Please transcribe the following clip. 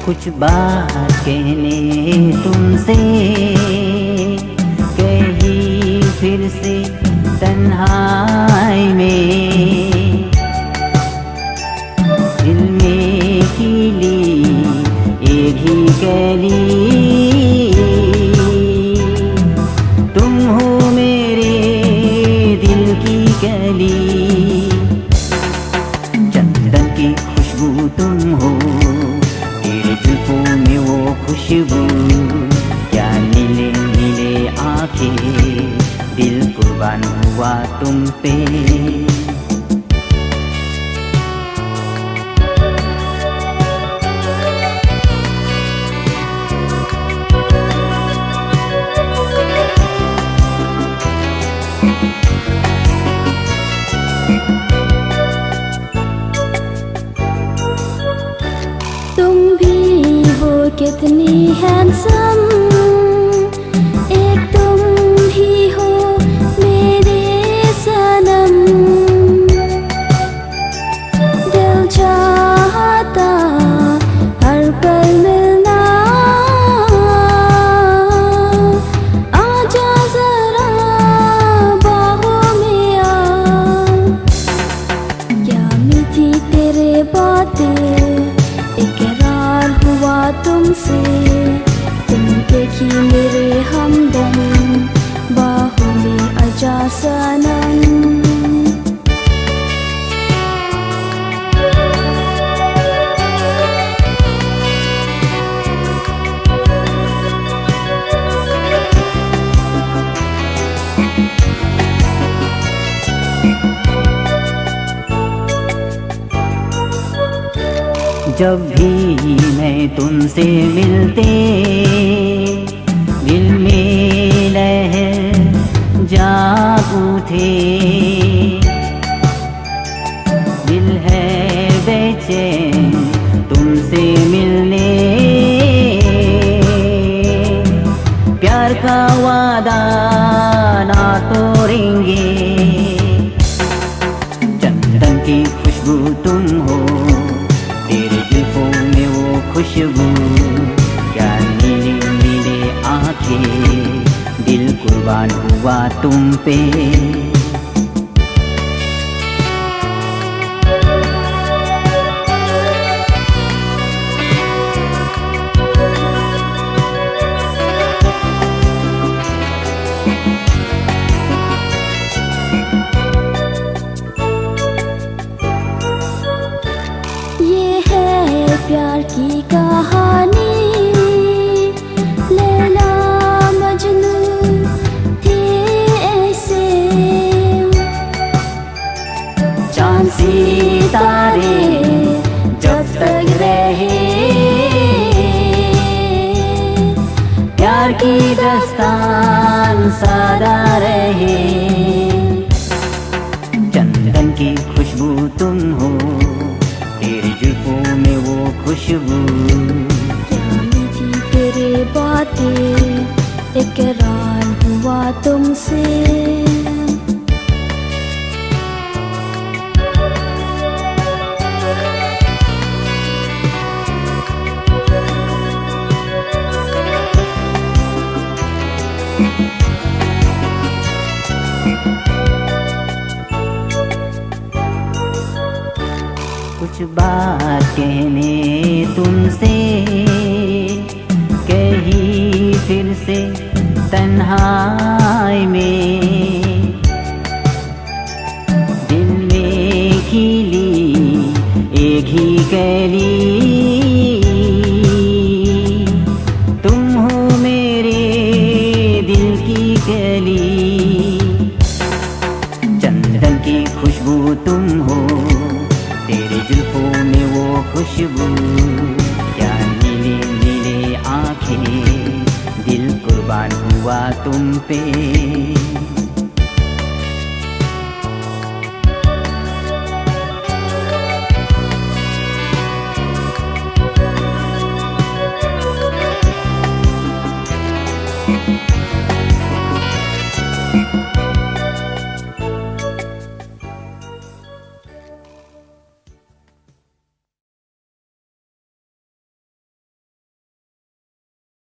कुछ बात कहने तुमसे, कही फिर से तन्हाई में। दिल में खिली एक ही कली, तुम हो मेरे दिल की कली। चंदन की खुशबू तुम हो, तेरे जुल्फों में वो खुशबू। क्या नीले नीले आंखें, दिल कुर्बान हुआ तुम पे। तुम भी हो कितनी हैंडसम, एक तुम ही हो मेरे सनम। दिल चाहता हर पल मिलना, आजा जरा बाहों में आ। क्या मीठी तेरे बातें, इकरार हुआ तुमसे। तुम देखी मेरे हमदम, बाहों में आजा सनम। जब भी मैं तुमसे मिलते, दिल में लहर जाग उठे। दिल है बेचैन तुमसे मिलने, प्यार का वादा ना तोड़ेंगे। चंदन की खुशबू तुम हो, तेरे जुल्फों में वो खुशबू। क्या नीले नीले आंखें, दिल कुर्बान हुआ तुम पे। प्यार की कहानी, लैला मजनू थे ऐसे। चांद सितारे जब तक रहे, प्यार की दास्तान सादा रहे। चंदन की खुशबू तुम हो, तेरे जुल्फों में वो खुशबू। क्या मीठी तेरे बातें, इकरार हुआ तुमसे। कुछ बात कहने तुमसे, कही फिर से तन्हाई में। दिल में खिली एक ही कली, तुम हो मेरे दिल की कली। चंदन की खुशबू तुम हो, तेरे जुल्फों में वो खुशबू। क्या नीले नीले आंखें, दिल कुर्बान हुआ तुम पे।